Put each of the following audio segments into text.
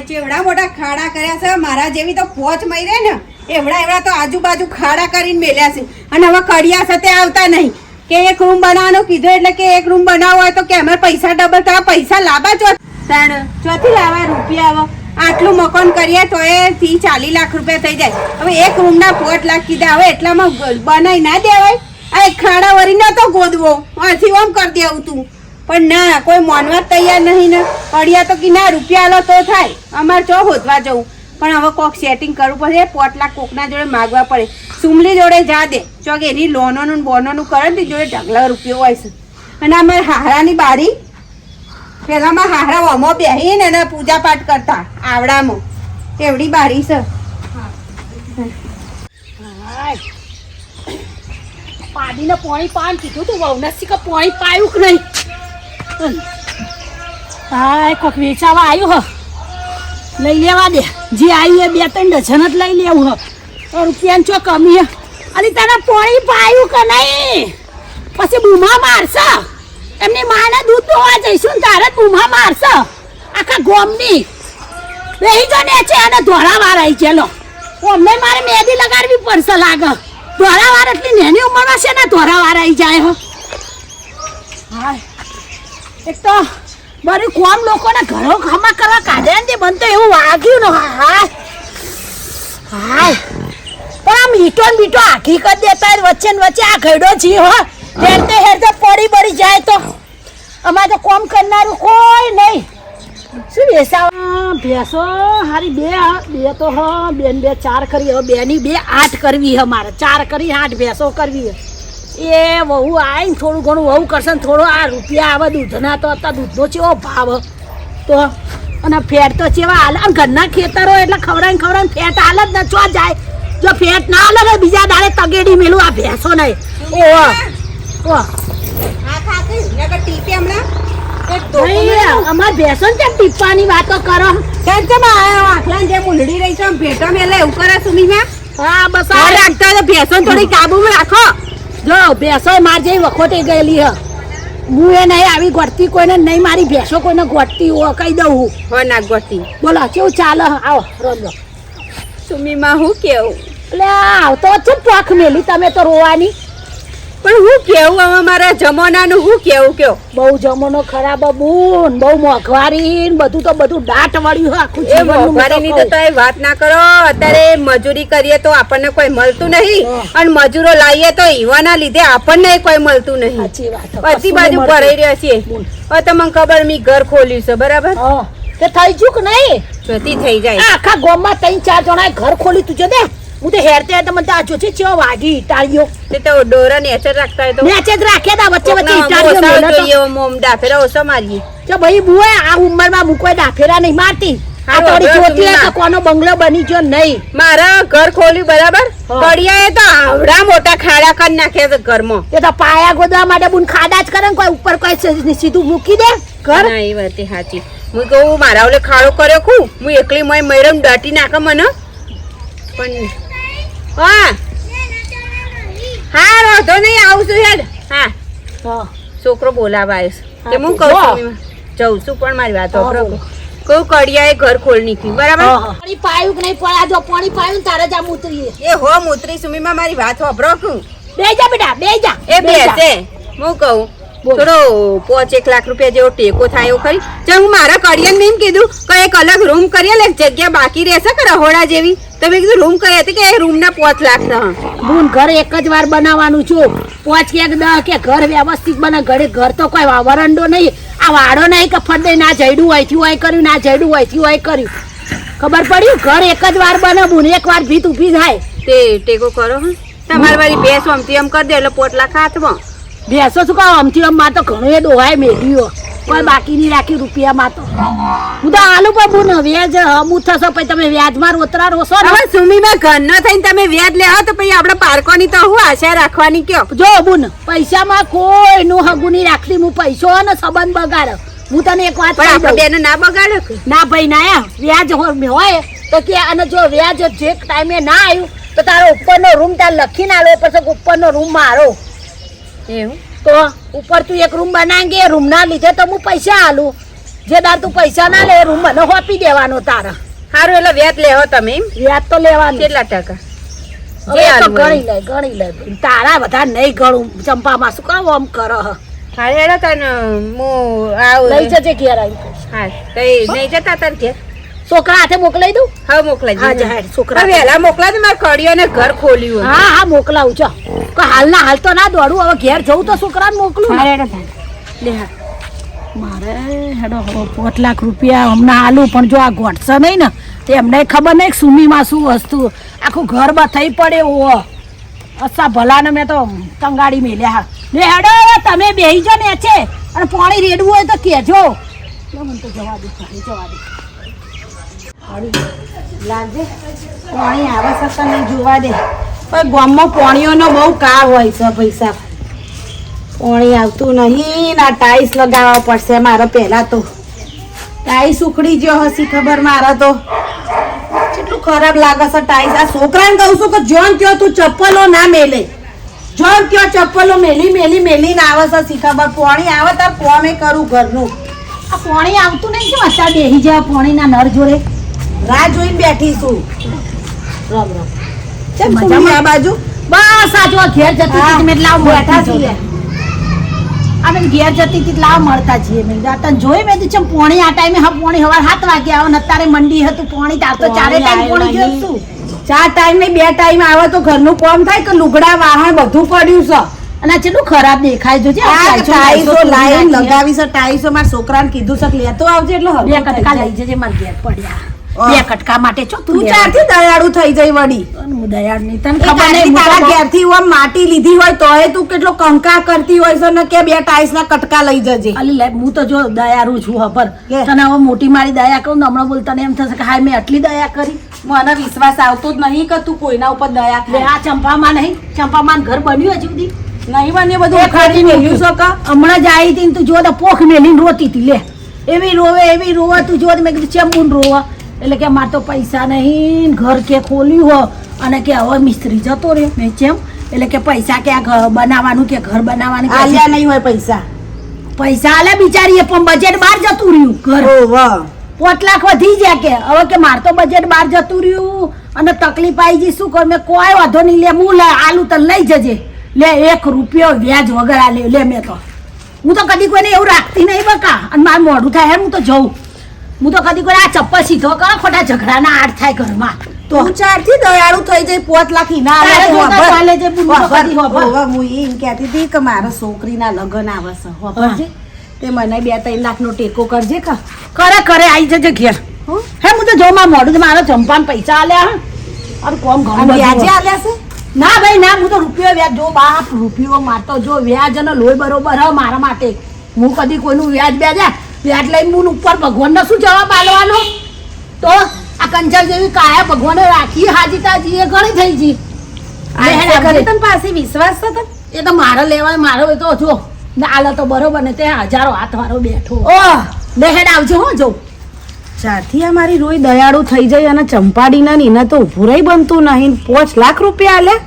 ચેવડા મોટા ખાડા કર્યા છે મારા જેવી તો પોચ મરી ને એવડા તો આજુબાજુ ખાડા કરીને મેલ્યા છે અને હવે કડિયા સાથે આવતા નહીં કે એક રૂમ બનાવવાનું કીધું એટલે કે એક રૂમ બનાવવો હોય તો કે અમારે પૈસા ડબલ થવા પૈસા લાવવા ચોથી લાવવા રૂપિયા હવે આટલું મકાન કરીએ તો એ 30-40 લાખ રૂપિયા થઈ જાય હવે એક રૂમના 5 લાખ કીધા હવે એટલામાં બનાવી ના દેવાય આ એક ખાડા વરી નતો ગોદવો આથી ઓમ કરી દેવું તું પણ ના કોઈ માનવા તૈયાર નહીં ને કડિયા તો કે ના રૂપિયા આલો તો થાય અમારે ચો હોદવા જવું પણ હવે કોક સેટિંગ કરવું પડે 5 લાખ કોકના જોડે માગવા પડે સુમલી જોડે જા દે ચોક એની લોનોનું બોનોનું કરે ને જોડે ઢગલા રૂપિયો હોય છે અને અમારે હારાની બારી પેલામાં હારા ઓમો બેહીને અને પૂજા પાઠ કરતા આવડામાં એવડી બારી છે પાડીને પાણી પાન કીધું તું વહુનસી કે પાણી પાયું કે નહીં હા કોઈક વેચાવા આવ્યું હ લઈ લેવા દે જે આવ્યું એ 2-3 ડઝન જ લઈ લેવું હ તો રૂપિયાની ચો કમી હ અને તને પાણી પાયું કે નહીં પછી બૂમા મારશે એમની માને દૂધ દોવા જઈશું ને તારે બૂમા મારશે આખા ગોમની બેહી જો ને છે અને ધોળાવાર આવી ચેલો અમને મારે મહેંદી લગાડવી પડશે લાગે ધોળાવાર એટલી નાની ઉંમરમાં છે ને ધોળાવાર આવી જાય હો હા એક તો બરું કોમ લોકોને ઘરો ખામા કરવા કાઢે ને બન તો એવું વાગ્યું ને હા હા પણ આમ ઈટો ને બીટો આખી કરી દેતા વચ્ચે ને વચ્ચે આ ઘડો જી હો હેરતે પડી બળી જાય તો અમારે તો કોમ કરનારું કોઈ નહીં શું વેસાવા ભેંસો હારી બે તો હ બે 4 કરી હવે 2 ની 2 8 કરવી હ મારે 4 કરી 8 ભેંસો કરવી એ વહુ આવીને થોડું ઘણું વહુ કરશે ને થોડો આ રૂપિયા આવે દૂધના તો અત્યારે દૂધનો ચેવો ભાવ તો અને ફેટ તો ચેવા હાલ ઘરના ખેતરો એટલે ખવડાવીને ફેટ હાલ જ ને ચો જાય જો ફેટ ના હાલે ને બીજા દાડે તગેડી મેલું આ ભેંસો નહીં અમાર ભેંસો ને ટીપવાની વાતો કરો મુલડી રહી છે ભેટો મેલે એવું કરે સુમીમાં હા બસ રાખતા તો ભેંસો થોડી કાબુમાં રાખો જો ભેંસો માર જેવી વખોટી ગયેલી હ હું એ નહીં આવી ગોઠતી કોઈને નહીં મારી ભેંસો કોઈને ગોઠતી હો કહી દઉં હું હો ના ગોઠતી બોલો કેવું ચાલે આવો રોજો સુમીમાં હું કેવું એટલે આવતો ચૂપ પાખ મેલી તમે તો રોવાની પણ હું કેવું હવે મારા જમાનાનું હું કેવું કયો બહુ જમાનો ખરાબ બૂન બહુ મોંઘવારી બધું તો બધું દાટ વળ્યું આખું એ મોંઘવારીની તો તમે વાત ના કરો અત્યારે મજૂરી કરીએ તો આપણને કોઈ મળતું નહીં અને મજૂરો લાવીએ તો ઈવાના લીધે આપણને કોઈ મળતું નહીં સાચી વાત બધી બાજુ ભરાઈ રહ્યા છીએ હવે તમને ખબર મેં ઘર ખોલ્યું છે બરાબર તે થઈ ગયું કે નહીં જતી થઈ જાય આખા ગામમાં 3-4 જણાએ ઘર ખોલી તું જો દે હું તો હેરતે તો મને આ જોચે ચો વાગી ઈટાળ્યો તે તો ડોરા નેચર રાખતા હોય તો નેચર રાખે દા વચ્ચે ઈટાળ્યો મેલો તો મોમ ડાફેરા ઓસો મારીએ જો ભાઈ બુએ આ ઉંમરમાં હું કોઈ ડાફેરા નહીં મારતી આ થોડી જોતી કે કોનો બંગલો બની ગયો નહીં મારા ઘર ખોલ્યું બરાબર કડિયાએ તો આવડા મોટા ખાડા કરી નાખ્યા છે ઘરમાં એ તો પાયા ગોદવા માટે બુન ખાડા જ કરે કોઈ ઉપર કોઈ સીધું મૂકી દે ઘર ના એ વાત સાચી હું કહું મારા ઓલે ખાડો કર્યો હું એકલી મય મયરમ દાટી નાખે મને પણ હા હા રોધો નહીં આવું છું હેડ હા છોકરો બોલાવા આવ્યો છે હું કહું છું જઉં છું પણ મારી વાત સાંભળો કહું કડિયાએ ઘર ખોલ નીકળ્યું બરાબર પાણી પાયું કે નહીં પડ્યા જો પાણી પાયું તારે જ આમ ઉતરીએ એ હો ઉતરી સુમીમાં મારી વાત સાંભળો કહું બેજા બેટા બેજા એ બેસે હું કહું થોડો 5-1 લાખ રૂપિયા જેવો ટેકો થાય એવું ખરી જો હું મારા કડિયાને મેં કીધું કે એક અલગ રૂમ કરીએ ને જગ્યા બાકી રહેશે કે રહોડા જેવી તો મેં કીધું રૂમ કરી હતી કે એ રૂમના 5 લાખ ના બુન ઘર એક જ વાર બનાવવાનું છું 5 કે 10 કે ઘર વ્યવસ્થિત બને ઘર તો કોઈ વરંડો નહીં આ વાડો નહીં કે ફરદે ના જઈડું હોયથી હોય કર્યું ના જઈડું હોયથી હોય કર્યું ખબર પડ્યું ઘર એક જ વાર બને બુન એક વાર ભીત ઊભી થાય તે ટેકો કરો તમારી વાળી ભેંસ આમથી આમ કરી દે એટલે 5 લાખ હાથમાં ભેંસો શું કહો આમથી આમ માં તો ઘણું એ ડોહાય મેળ્યો કોઈ બાકી નહીં રાખી રૂપિયામાં તો હું તો આલુ પણ બુન વ્યાજ અમુક થશો પછી તમે વ્યાજમાં રોતરા રોશો ને હવે સુમીમાં ઘર ન થઈને તમે વ્યાજ લેવા તો પછી આપણે પારકોની તો હું આશા રાખવાની કયો જો બુન પૈસામાં કોઈનું હગું નહીં રાખતી હું પૈસો ને સંબંધ બગાડ હું તને એક વાત કહી દઉં બેન ના બગાડો ના ભાઈ ના વ્યાજ હોય તો કે અને જો વ્યાજ જે ટાઈમે ના આવ્યું તો તારો ઉપરનો રૂમ તાર લખીને આલો પછી ઉપરનો રૂમ મારો એવું તો ઉપર તું એક રૂમ બનાવીએ રૂમ ના લીધે તો હું પૈસા આલું જે દાર તું પૈસા ના લે એ રૂમ મને હોપી દેવાનો તારા. સારું એટલે વ્યાજ લેવો તમે એમ? વ્યાજ તો લેવાનું. કેટલા ટકા? હવે તો ગણી લે તારા બધા નહીં ગણું. ચંપામાં શું કામ આમ કરો હ? હા હેડો તને હું આવું. લઈ જજે ઘેર આવી. હા કઈ નહીં જતા તને ઘેર? છોકરા હાથે મોકલાઈ દઉં. હા મોકલાઈ હા જા હેડ છોકરા. વહેલા મોકલા તો મારે કડીઓને ઘર ખોલ્યું. હા મોકલાવું છો. હાલના હાલ તો ના દોડું. હવે ઘેર જવું તો છોકરાને મોકલું ને. હેડો લે હા મારે હેડો 5 લાખ રૂપિયા હમણાં આલું પણ જો આ ગોઠશે નહીં ને તો એમને ખબર નહીં કે સુમીમાં શું વસ્તુ આખું ઘર બથાઈ પડે એવો. અચ્છા ભલાને મેં તો કંગાડી મેલ્યા. હા લે હેડો તમે બેહી જો ને છે અને પાણી રેડવું હોય તો કહેજો. મને તો જવા દે જવા દે. લાગે પાણી આવે છે તો નહીં જોવા દે. પણ ગામમાં પાણીઓનો બહુ કાર હોય છે પૈસા. પાણી આવતું નહીં ના ટાઈસ લગાવવા પડશે મારે. પહેલા તો ટાઈસ ઉખડી ગયો હસી ખબર મારે તો. કેટલું ખરાબ લાગે છે ટાઈસ. આ છોકરાને કહું છું કે જોન ત્યો તું ચપ્પલો ના મેલે. જોન ત્યો ચપ્પલો મેલીને આવે છે સી ખબર. પાણી આવે તાર કોમે કરું ઘરનું. આ પાણી આવતું નહીં કેમ અત્યારે બેહી જાય પાણીના નળ જોડે. રાહ જોઈને બેઠી છું. રામ રામ. કેમ મજામાં? સુમી આ બાજુ બસ આ જો ઘેર જતી હતી મેં લાવ બેઠા મળતા છીએ. છીએ અમે ઘેર જતી હતી લાવ મળતા છીએ મેં તને જોઈ મેં ચમ પોણી આ ટાઈમે હા પોણી હવાર 7 વાગે આવે ને અત્યારે મંડી હતું પોણી તાર તો ચારે ટાઈમ પોણી જોઈતું. 4 ટાઈમ ને 2 ટાઈમ આવે તો ઘરનું કામ થાય કે લુગડા વાહણ બધું પડ્યું છે. અને આ કેટલું ખરાબ દેખાય જોજે. આ ટાઈસો લાઈન લગાવી છે. ટાઈસો મારા છોકરાને કીધું છે કે લેતો આવજે એટલે બે હરખું થઈ કટકા જાય. લઈ જજે માર ઘેર પડ્યા. 2 કટકા માટે ચો તું ચારથી દયાળુ થઈ જઈ વળી. હું દયાળ નહીં તને ખબર ખબર નહીં નહીં તારા ઘેરથી આમ માટી લીધી હોય તોય તું કેટલો કંકા કરતી હોય છે ને કે 2 ટાઈસના કટકા લઈ જજે. અલી લે હું તો જો દયાળુ છું ખબર. કે? તને હવે મોટી મારી દયા કરું ને હમણાં બોલ તને એમ થશે કે હાય મેં આટલી દયા કરી. મને વિશ્વાસ આવતો જ નહીં કે તું કોઈના ઉપર દયા લે કરે. આ ચંપામાં નહીં ચંપામાં ઘર બન્યું હજી સુધી નહીં મને બધું એ ઉખાડી ખાલી મેલ્યું છે કે હમણાં જ આવી હતી ને તું જો તો પોખ મેલીને રોતી હતી. લે એવી રોવે તું જો મેં કીધું ચેમ્બુન રોવા એટલે કે મારે તો પૈસા નહીં ઘર કે ખોલ્યું હો અને કે હવે મિસ્ત્રી જતો રહ્યો મેં ચેમ એટલે કે પૈસા કે આ ઘર બનાવવાનું કે ઘર બનાવવાનું કે આલ્યા નહીં હોય પૈસા. પૈસા આલે બિચારીએ પણ બજેટ બહાર જતું રહ્યું ઘર. ઓહ 5 લાખ વધી ગયા કે હવે કે મારે તો બજેટ બહાર જતું રહ્યું અને તકલીફ આવી ગઈ શું કર મેં કોઈ વાંધો નહીં લે હું આલુ તને લઈ જજે. લે 1 રૂપિયો વ્યાજ વગર આ લે મેં તો હું તો કદી કોઈને એવું રાખતી નહીં બકા. અને મારું મોઢું થાય હું તો જઉં. હું તો કદી કોઈ આ ચપ્પલ સીધો કરો ખોટા ઝઘડાના આડ થાય ઘરમાં તો તું ચારથી દયાળુ થઈ જાય 5 લાખ ઈના આલે તારે તો જોતા વાપર. ચાલે છે બુનનો વાપર. કદી વાપર. ઓવે, હું એમ કહેતી હતી કે મારા છોકરીના લગ્ન આવે છે વાપરજે. તે મને 2-3 લાખનો ટેકો કરજે કા. કરે આવી જજે ઘેર. હો? હે હું તો જો માં મોઢું તો મારો ચંપાને પૈસા આલ્યા હા અરે કોમ ઘણું અને બધું વ્યાજે હોય. આલ્યા છે? ના ભાઈ ના હું તો રૂપિયો વ્યાજ જો બાપ રૂપિયો મારતો જો વ્યાજ અને લોહી બરોબર હ મારા માટે. હું કદી કોઈનું વ્યાજ લઈને હું ઉપર ભગવાનનો શું જવાબ આલવાનો. તો આ કંચર જેવી કાયા ભગવાને રાખી હાજીતાજી એ ઘણી થઈ જી. આ ખરી તને પાસે વિશ્વાસ છે તને? એ તો મારે લેવાય મારો એ તો જો ને આલો તો બરોબર ને તે 1000 હાથ વાળો બેઠો. ઓહ લેહેડ આવજો હો જો. ચારથી આ મારી રોય દયાળુ થઈ જાય અને ચંપાડીના ને એને તો ઉભું રહી બનતું નહીં. 5 લાખ રૂપિયા આલ્યા.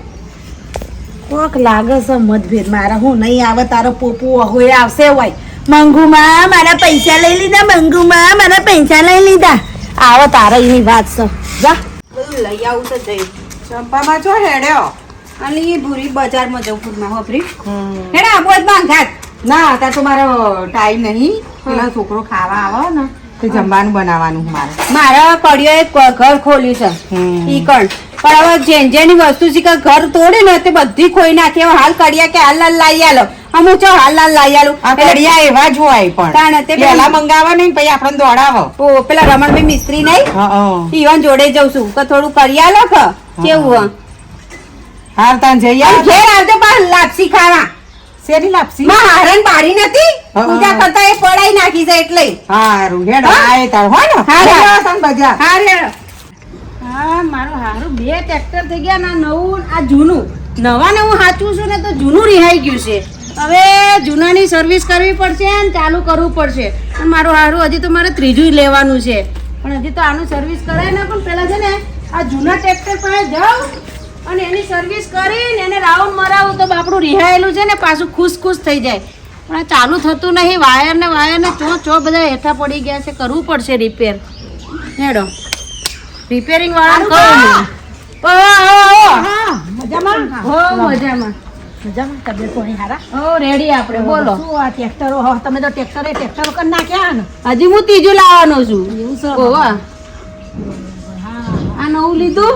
કોક લાગે છે મતભેદ. મારા હું નહીં આવે તારો પોપુ હોય આવશે હોય મંગુમાં મારા પૈસા લઈ લીધા. મંગુમાં મારા પૈસા લઈ લીધા. આવો તારા એની વાત છે. જા બધું લઈ આવું તો જઈ. ચંપામાં છો હેડ્યો અને એ ભૂરી બજારમાં જવું ફૂટમાં હોપરી હેડા બોજ બાંધાત. ના અત્યારે તો મારો ટાઈમ નહીં. પેલા છોકરો ખાવા આવે ને તે જમવાનું બનાવવાનું મારે. મારા કડિયો એક ઘર ખોલ્યું છે ઈ કણ. પણ હવે જેની વસ્તુ છે કે ઘર તોડે ને તે બધી ખોઈ નાખી. હવે હાલ કડિયા કે હાલ લાઈ આલો. અમુક છો હાલ લાઈ આલું. કડિયા એવા જ હોય પણ તે પેલા મંગાવે નહીં પછી આપણને દોડાવો. ઓ પેલા રમણભાઈ મિસ્ત્રી નહીં ઈવન જોડે જઉં છું કે થોડું કરી આલો કે કેવું હાર તાન જઈ હ આવ. ઘેર આવજો પણ લાપસી ખાવા. શેની લાપસી? માં હારણ બારી નથી હા. પૂજા કરતા એ પડાઈ નાખી છે એટલે. હારું હેડ હા? આય તાર હો ને હા, લઈ હા. આવો તાન બજાર. હા મારું હારું 2 ટ્રેક્ટર થઈ ગયા ના નવું આ જૂનું. નવું સાચું છું ને તો જૂનું રિહાઈ ગયું છે. હવે જૂનાની સર્વિસ કરવી પડશે ને ચાલુ કરવું પડશે. અને મારું હારું હજી તો મારે 3જું લેવાનું છે પણ હજી તો આનું સર્વિસ કરાય ને. પણ પેલા છે ને આ જૂના ટ્રેક્ટર પાસે જાઉં અને એની સર્વિસ કરીને એને રાઉન્ડ મરાવું તો બાપડું રિહાયેલું છે ને પાછું ખુશ થઈ જાય. પણ આ ચાલુ થતું નહીં, વાયર ને ચો બધા હેઠા પડી ગયા છે, કરવું પડશે રિપેર. હેડો રિપેરિંગ વાળા કહો. હા મજામાં હો મજામાં. મજામાં તબિયત પાણી હારા હો રેડી આપણે બોલો. શું આ ટ્રેક્ટરો હો તમે તો ટ્રેક્ટરો કરી નાખ્યા ને હજી હું ત્રીજું લાવવાનો છું. એવું છે ઓવા આ નવું લીધું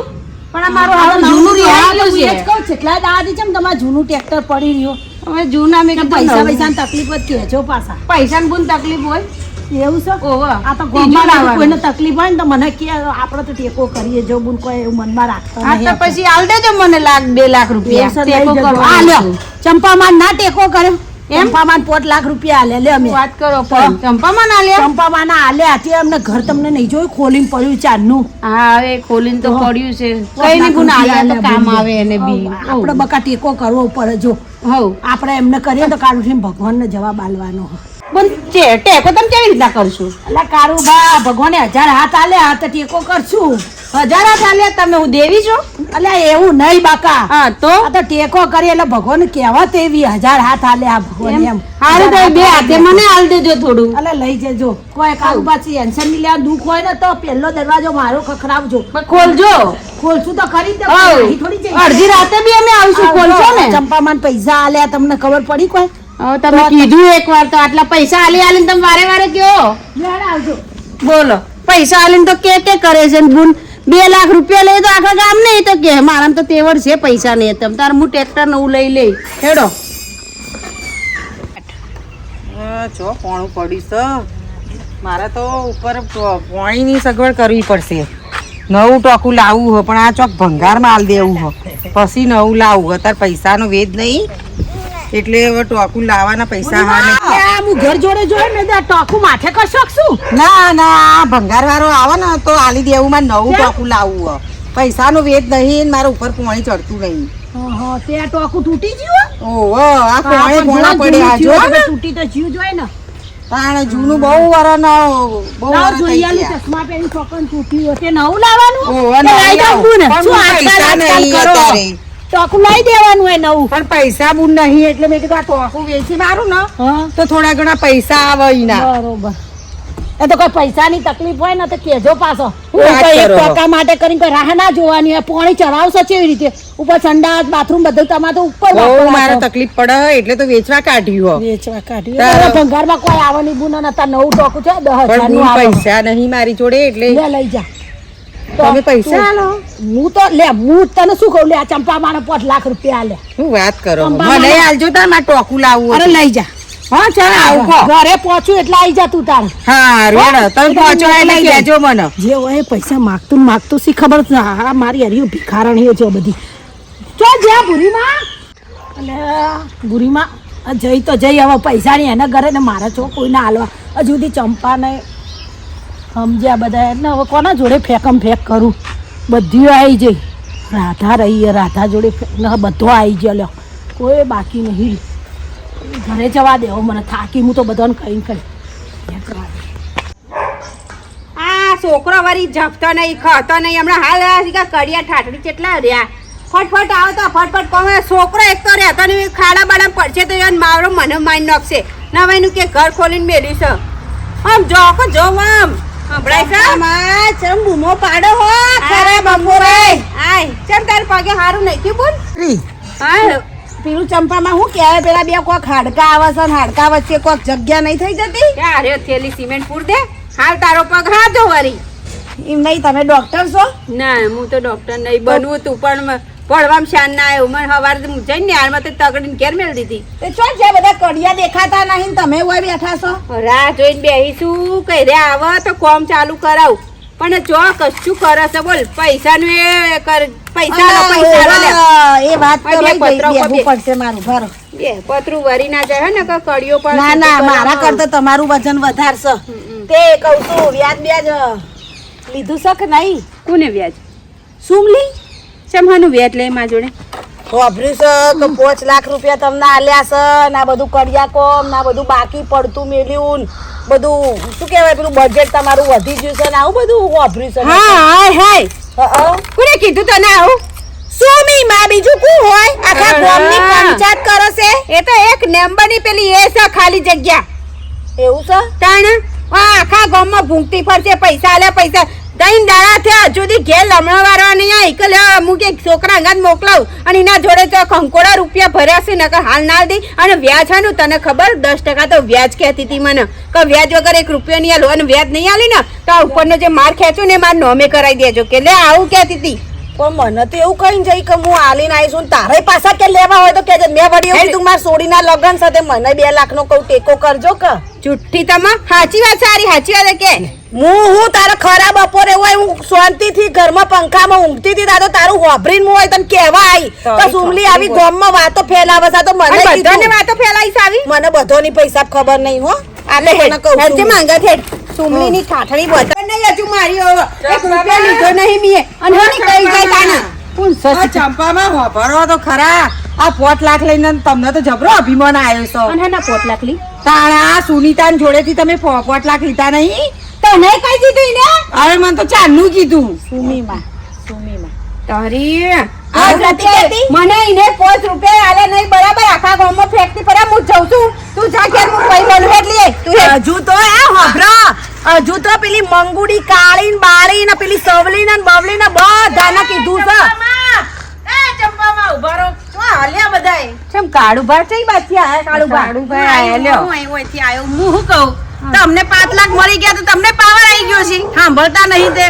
પણ આ મારું હા, હવે જૂનું હા, રિહાયેલું તો હું એ જ છે. કહું, કેટલા દાડાથી ચમ તમારું જૂનું ટ્રેક્ટર પડી રહ્યો હવે જૂના મેં કીધું પૈસા નવું. પૈસાની તકલીફ જ કહેજો પાછા પૈસાની બુન તકલીફ હોય. એવું છે ઓવા આ તો ત્રીજું ગામમાં લાવવાનું. કોઈને તકલીફ હોય ને તો મને કે આપણે તો ટેકો કરીએ જો બુન કોઈ એવું મનમાં રાખતા હા નહીં તો પછી આલ દેજો મને $1-2 લાખ રૂપિયા. એવું છે, ટેકો લઈ જજો. કરવાનો આ લ્યો, છું. ચંપામાન ના ટેકો કર્યો ચંપામાન 5 લાખ રૂપિયા આલે લે અમે વાત કરો પણ ચંપામાં ના લ્યા. ચંપામાન આલે આથી અમને ઘર તમને નહીં જોયું ખોલીને પડ્યું ચારનું હા હવે ખોલીને તો પડ્યું છે. 5 કઈ નહીં બુન લાખ આલ્યા તો રૂપિયા કામ આલે આવે એને બી. આપણે બકા ટેકો કરવો પડે જો હવ આપણે એમને કરીએ તો કાઢું ભગવાનને જવાબ આલવાનો બુન ટેકો તમે કેવી રીતના કરશું? એટલે કારુબા ભગવાને 1000 હાથ આલે આ તો ટેકો કરશું 1000 હાથ આલ્યા તમે, હું દેવી છું? એટલે એવું નહીં બાકા હા તો આ તો ટેકો કરી એટલે ભગવાન કહેવત એવી 1000 હાથ આલે આ ભગવાન એમ હારું તો બે હાથે મને આલ દેજો થોડું. અલે લઈ જજો કોઈ કારુબા ટેન્શન ની લેવા દુઃખ હોય ને તો પહેલો દરવાજો મારો ખખડાવજો પણ ખોલજો. ખોલશું તો ખરી જ ને, હવ. અહીં થોડી જઈ અડધી રાતે બી અમે આવીશું. ખોલશો ને? ચંપામાન પૈસા આલ્યા તમને ખબર પડી કોઈ હવે તમે કીધું એકવાર તો આટલા પૈસા આલીને તમે વારે વારે કયો લેડ આવજો બોલો. પૈસા આલીને તો કે કરે છે ને બુન 2 લાખ રૂપિયા લઈ તો આખા ગામ નહીં તો કે મારામાં તો તેવડ છે પૈસા નહીં. તમ તાર હું ટ્રેક્ટર નવું લઈ લઈ. હેડો જો પોણું પડ્યું છે મારે તો ઉપર પોણીની સગવડ કરવી પડશે. નવું ટોકું લાવવું હોય પણ આ ચોક ભંગારમાં હાલ દેવું હોય પછી નવું લાવવું. અત્યારે પૈસાનો વેદ નહીં એટલે હવે ટોકું લાવવાના પૈસા હા નહીં. આ હું ઘર જોડે જોયે ને તો આ ટોકું માથે કરશો કે શું ના ના ભંગાર વાળો આવે ને તો આલી દેવું મારે નવું ટોકું લાવવું હોય. પૈસાનો વેદ નહીં મારે ઉપર પોણી ચડતું નહીં. હા તે આ ટોકું તૂટી ગયું ઓહો આ પોણે પોણા પડ્યા જો ને. તૂટી તો જીવ જોય ને તાણે જૂનું બહુ વરાનો બહુ લાવ વરા થઈ જોઈએ આલી ગયા. ચશ્મા પહેરી છોકરાને તૂટ્યું હોય તે નવું લાવવાનું ઓહો, તે લઈ નવું જાઉં લાવો. ને પણ શું પૈસા આજકાલ નહીં કરો અત્યારે. ટોકું લઈ દેવાનું હોય નવું પણ પૈસા બુન નહીં એટલે મેં કીધું આ ટોકું વેચી મારું ને હા તો થોડા ઘણા પૈસા આવે એના. બરોબર એ તો કોઈ પૈસાની તકલીફ હોય ને તો કેજો પાછો વાત કોઈ એક કરો. ટોકા માટે કરીને કોઈ રાહ ના જોવાની હોય પોણી ચડાવશો કેવી રીતે ઉપર સંડાસ બાથરૂમ બધું તમારે તો ઉપર બહુ વાપરવાનું. મારે તકલીફ પડે એટલે તો વેચવા કાઢ્યું હો. વેચવા કાઢ્યું તારો- હવે ભંગારમાં કોઈ આવવાની બુના નતા નવું ટોકું છે 10,000 પણ નું બુન આવે. પૈસા નહીં મારી જોડે એટલે લે લઈ જા તો તમે પૈસા તું- આલો. હું તો લે હું તને શું કહું લે આ ચંપા માને 5 લાખ રૂપિયા આલે શું વાત કરો અંબામાં- મને આલજો તાર મારે ટોકું લાવવું અરે હતું. લઈ જા હા ચાલ આવું કહો. ઘરે પહોંચું એટલે આવી જા તું તાર હા રેડ તમે પહોંચો એટલે લઈ કહેજો મને. જે હોય એ પૈસા માગતું ને માગતું શી ખબર છે આ મારી હરિયું ભિખારણ છે બધી ચો જ્યાં ભૂરીમાં અને ભૂરીમાં આ જઈ તો જઈ હવે પૈસા નહીં એના ઘરે ને મારા છો કોઈને હાલવા હજુ સુધી ચંપા ને સમજ્યા બધા એટલે હવે કોના જોડે ફેકમ ફેક કરું બધું આવી જઈ રાધા રહી રાધા જોડે ને બધો આવી ગયો લ્યો કોઈ બાકી નહીં ઘરે જવા દેવો મને થાકી હું તો બધાને કહીને કહી આ છોકરો વળી જપતો નહીં ખાતો નહીં હમણાં હાલ આ શીખા કડિયા ઠાઠડી કેટલા રહ્યા ફટફટ આવો તો ફટફટ કોમે છોકરો એક તો રહેતો નહીં ખાડા બાડા પડશે તો યાર મારો મને મારી નાખશે નવાઈનું કે ઘર ખોલીને મેલ્યું છે આમ જો કો જો આમ હંભળાય છે ચમ બૂમો પાડો હો ખરા બપોરે આય ચમ તાર પગે હારું નહીં થયું બોલ હા પેલું ચંપામાં શું કહેવાય પેલા બે કોક હાડકા આવે છે ને હાડકા વચ્ચે કોક જગ્યા નહીં થઈ જતી ક્યાં રે થેલી સિમેન્ટ પૂર દે હાલ તારો પગ હાથો વળી એમ નહીં તમે ડોક્ટર છો ના હું તો ડોક્ટર નહીં બનવું તું પણ પડવામાં શાન ના આવ્યું મને સવારે જઈને ન્યારમાં તો તગડીને ઘેર મેળ દીધી તે છો છે બધા કડિયા દેખાતા નહીં ને તમે હોય બેઠા છો રાહ જોઈને બેહીશું કઈ રે આવે તો કોમ ચાલુ કરાવું પણ જો કશું કરે છે બોલ પૈસાનું એ કર પૈસા લો, પૈસા લો લે. એ વાત તો બે રહી ગઈ, પત્રો બેહવું બે. પડશે મારું ભરો બે પતરું વરી ના જાય હે ને કે કડિયો પર ના ના મારા કરતા તમારું વજન વધારશે તે કહું છું વ્યાજ બ્યાજ લીધું છે કે નહીં કોને વ્યાજ સુમલી શેમાનું વ્યાજ લે માં જોડે વાપર્યું છે કે 5 લાખ રૂપિયા તમને આલ્યા છે ને આ બધું કડિયા કોમ ને આ બધું બાકી પડતું મેલ્યું ને બધું શું કહેવાય પેલું બજેટ તમારું વધી ગયું છે ને આવું બધું વાપર્યું છે હા હાય હાય હં. કોને કીધું તને આવું સુમી માં બીજું કોણ હોય આખા ગામની પંચાયત કરે છે એ તો એક નંબરની પેલી એ છે ખાલી જગ્યા એવું છે તાણ આખા ગામમાં ભૂંકતી ફરશે પૈસા આલે પૈસા દઈને દાડા થયા હજુ સુધી ઘેર લમણો વાળવા નહીં આ એકલે અમુક એક છોકરા અંગાત મોકલાવું અને એના જોડે તો કંકોડા રૂપિયા ભર્યા છે નકર હાલ ના દે અને વ્યાજ છે ને તને ખબર 10% તો વ્યાજ કહેતી હતી મને કે વ્યાજ વગર 1 રૂપિયો નહીં આલો અને વ્યાજ નહીં આલી ને તો આ ઉપરનો જે માર ખેંચ્યો ને માર નોમે કરાવી દેજો કે લે આવું કહેતી હતી પણ મને તો એવું કઈ જઈ કે હું આલીને આવીશું ને તારે પાછા કે લેવા હોય તો કે મેં વળી એવું કીધું મારા સોડીના લગન સાથે મને 2 લાખનો કહું ટેકો કરજો કે ચુઠ્ઠી તમા સાચી વાત સારી સાચી વાત કે હું તારે ખરાબ બપોરે હોય હું શાંતિથી ઘરમાં પંખામાં ઊંઘતી હતી તારો તારું હોભરીને હું હોય તને કહેવા આવી તો સુમલી આવી ગામમાં વાતો ફેલાવે છે તો મને બધાને કીધું વાતો ફેલાઈશ આવી મને બધોની પૈસા ખબર નહીં હો આલે તને કહું છું. હેડ માંગા થેડ સુમલીની ઠાઠડી બતા નહીં હજુ મારી હવે 1 રૂપિયા લીધો નહીં મીએ અને હોની કઈ જાય તાના આ ચંપામાં વાપરવો તો ખરા આ 5 લાખ લઈને તમને તો જબરો અભિમાન આવ્યો છો અને ના 5 લાખ લી તાણા સુનીતાન જોડેથી તમે 5 લાખ લીધા નહીં તને કઈ દીધું ઈને હવે મને તો ચારનું કીધું સુમીમાં તારી આ પ્રતિ કહેતી? મને ઈને 5 રૂપિયા આલે નહીં બરાબર આખા ગામમાં ફેંકતી પડ્યા હું જઉં છું તું જા ઘેર હું કઈ બોલું એટલે તું હેડ. હજુ તો આ હોભરા હજુ તો પેલી મંગુડી કાળી ને બાળી ને પેલી સવલી ને બવલી ને બધાને કીધું છે ચમ કાળુભા ચઈ બાથી આયા કાળુભા આયા લ્યો. હું શું કહું તમને 5 લાખ મળી ગયા તો તમને પાવર આવી ગયો છે સાંભળતા નહીં તે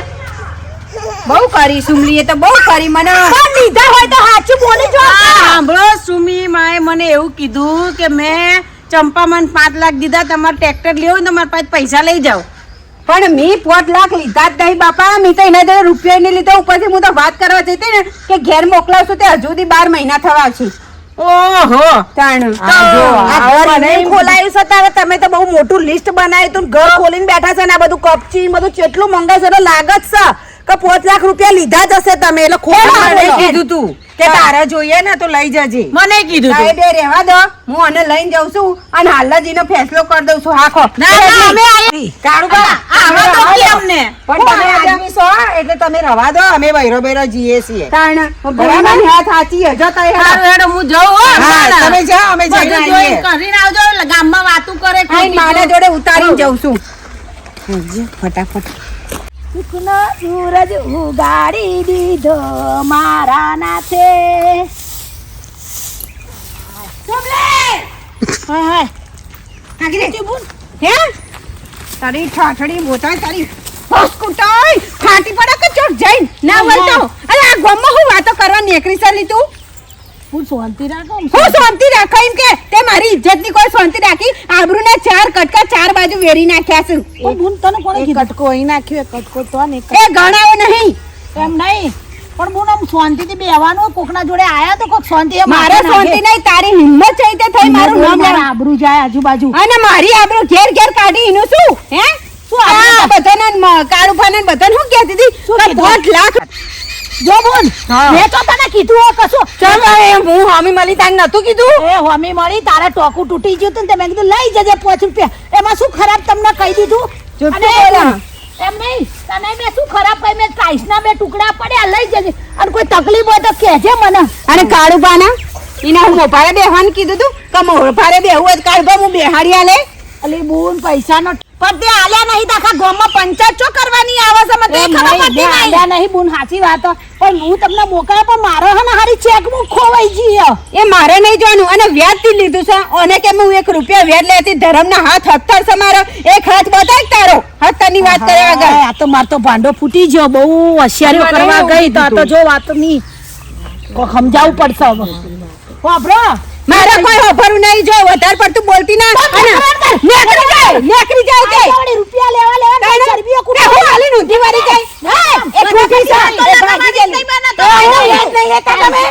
બહુ કરી સુમલીએ તો બહુ કરી મને લીધા હોય તો સાચું બોલી જો સાંભળો સુમી માએ મને એવું કીધું કે મેં ચંપા મને 5 લાખ દીધા તમારે ટ્રેક્ટર લેવું હોય તો મારા પાસે પૈસા લઈ જાઓ પણ મી 5 લાખ લીધા જ નહીં બાપા મી તો એના જોડે રૂપિયા નહીં લીધો ઉપરથી હું તો વાત કરવા જતી ને કે ઘેર મોકલાવશું તે હજુ સુધી 12 મહિના થવા છે ઓહો તાણ ખોલાયું છે તારે તમે તો બહુ મોટું લિસ્ટ બનાવ્યું તું ઘર ખોલીને બેઠા છે ને આ બધું કપચી બધું કેટલું મંગાય છે એટલે લાગત છે કે 5 લાખ રૂપિયા લીધા જ હશે તમે એટલે મને ખોલા કીધું તું કે તારે જોઈએ ને તો લઈ જજે મને કીધું તું. સાહેબ એ રહેવા દો હું આને લઈને જાઉં છું અને હાલજીનો ફેસલો કરી દઉં છું હાખો ના ના અમે આયા કાળુબા આવા તો કેમ ને પણ તમે આદમી છો એટલે તમે રવા દો અમે બૈરો બૈરો જીએ છીએ તાણ બરાબર ને હાથ સાચી હજો તો એ સારું હેડો હું જાઉં હો હા તમે જાઓ અમે જઈને બધું જોઈને આવીએ કરીને આવજો ગામમાં વાતું કરે આઈને મારા જોડે ઉતારીને જાઉં છું ફટાફટ સુખનો સૂરજ ઉગાડી દીધો મારા નાથે હે તારી ઠાઠડી મોટા તારી હોસ્કુટાઈ ફાટી પડે કે ચોટ જઈને ના વળતો અરે આ ગામમાં હું વાતો કરવા નીકળી ચાલી તું હું શાંતિ રાખો હું શાંતિ રાખો એમ કે તે મારી ઇજ્જતની કોઈ શાંતિ રાખી આબરૂના 4 કટકા 4 બાજુ વેરી નાખ્યા છે પણ બુન તને કોણે કીધું કટકો અહીં નાખ્યો કટકો તો ને એ ગણાવો નહીં એમ નહીં પણ બુન આમ શાંતિથી બેહવાનું કોકના જોડે આયા તો કોક શાંતિ મારે શાંતિ નહીં તારી હિંમત છે તે થઈ મારું નામ લેવા આબરૂ જાય આજુબાજુ અને મારી આબરૂ ઘેર ઘેર કાઢી એનું શું હે શું આ બધાને કાળુભાને બધાને શું કહેતી હતી કે 5 લાખ જો બોન હા. મેં તો તને કીધું હો કશું ચાલ હવે હું હામી મળી તાન નતું કીધું એ હોમી મળી તારા ટોકું તૂટી ગયું તું ને તે મેં કીધું લઈ જજે 5 રૂપિયા એમાં શું ખરાબ તમને કહી દીધું જુઠ્ઠું અને બોલા. એમ નહીં તને મેં શું ખરાબ કહી મેં ટાઈસના 2 ટુકડા પડ્યા લઈ જજે અને કોઈ તકલીફ હોય તો કહેજે મને અને કાળુભાના એને હું મોભારે બેહવાનું કીધું તું કે મોભારે બેહવું હોય તો કાળુભા હું બેહાડી આલે અલી બોન પૈસાનો પણ તે આલ્યા નહીં તો આખા ગામમાં પંચાયત ચો કરવાની આવે છે મને એમ ખબર નહીં, પડતી બે નહીં આલ્યા નહીં બોન સાચી વાત હો. પણ હું તમને મોકલ્યા પણ મારો હે ને હારી ચેકબુક ખોવાઈ ગઈ એ મારે નહીં જોવાનું અને વ્યાજ થી લીધું છે અને કે હું 1 રૂપિયા વ્યાજ લેતી ધરમના હાથ હથ્થર છે મારો એક હાથ બતાય તારો હથ્થરની વાત કરે આગળ આ તો માર તો ભાંડો ફૂટી ગયો બહુ હોશિયારીઓ મને કરવા એવું ગઈ તો આ તો જો વાત નહીં સમજાવવું પડશે હવે વાપરો મારે કોઈ હોભરું નહીં જો વધારે પડતું બોલતી ના અને નેકરી જાય કે આવડી રૂપિયા લેવા લેવા ને ચરબીઓ એ હું હાલી ઊંધી વાળી જાય એ ખોટી છે એ ભાગી ગયેલી. તો હું યાદ નહીં લેતા તમે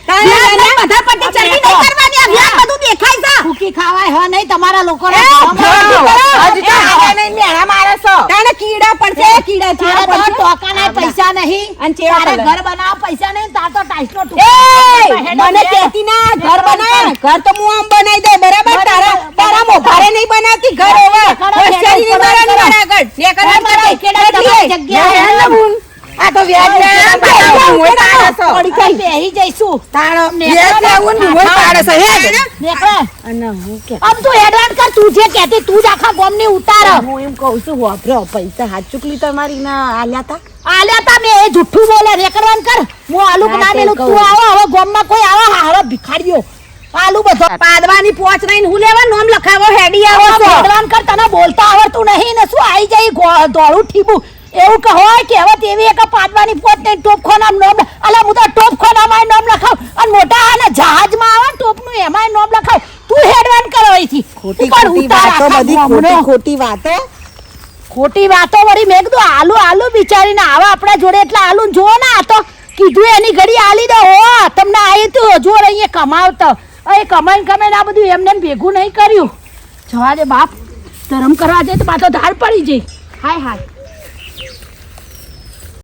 બધા પટ્ટી ચરબી નહીં કરવાની આ વ્યાજ બધું દેખાય છે ફૂકી ખાવાય હ નહીં તમારા લોકો તાણે કીડા પડશે કીડા ચેવા પડશે ટોકાના પૈસા નહીં અને ચેવા તારે પડે. ઘર બનાવવા પૈસા નહીં તાર તો ટાઈસનો એ મને કહેતી ના ઘર બનાય ઘર તો હું આમ બનાવી દે બરાબર તારા મોભારે નહીં બનાવતી ઘર એવા હોશિયારી નહીં મારવાની મારા આગળ. ને કરે મારા કેડા તમારી જગ્યાએ. ને કરે ને બુન. આ તો વ્યાજ લેવા પાડે છે. પડી કઈ બેહી જઈશું વ્યાજ લેવું ને મોય પાડે છે હેડ. નીકળે અને હું કે આમ તું એડવાન્સ કર તું જે કહેતી તું જ આખા ગામની ઉતાર હું એમ કહું છું વાપરો પૈસા હાથ ચૂકલી તમારી ના આલ્યા તા આલ્યા તા મેં એ જુઠ્ઠું બોલે રેકરવાન કર હું આલુ હા, ના તે મેલું કહું. તું આવો હવે ગામમાં કોઈ આવા હવે ભિખારીઓ આલુ બધો પાદવાની પોચ નહીં હું લેવા નોમ લખાવો હેડી આવો છો એડવાન્સ કર તને બોલતા આવડતું નહીં ને શું આવી જાય દોડું ઠીબું એવું કે હોય કહેવત એવી એક પાદવાની પોત ને ટોપખાનામાં નામ અલા હું તો ટોપખાનામાં નામ લખાવ અને મોટા આને જહાજમાં આવે ને ટોપનું એમાંય નામ લખાવ તું હેડવાન કરો અહીંથી ખોટી ઉપર ખોટી ઉતાર વાતો આખા બધી ગામનો. ખોટી ખોટી વાતો ખોટી વાતો વળી મેં કીધું આલુ બિચારીને આવા આપણા જોડે એટલે આલુ જો ને આ તો કીધું એની ઘડી આલી દો હો તમને આવી તું જોર અહીંયા કમાવતો એ કમાઈને આ બધું એમને એમ ભેગું નહીં કર્યું જવા દે બાપ ધરમ કરવા જાય તો પાછો ધાર પડી જાય હાય હાય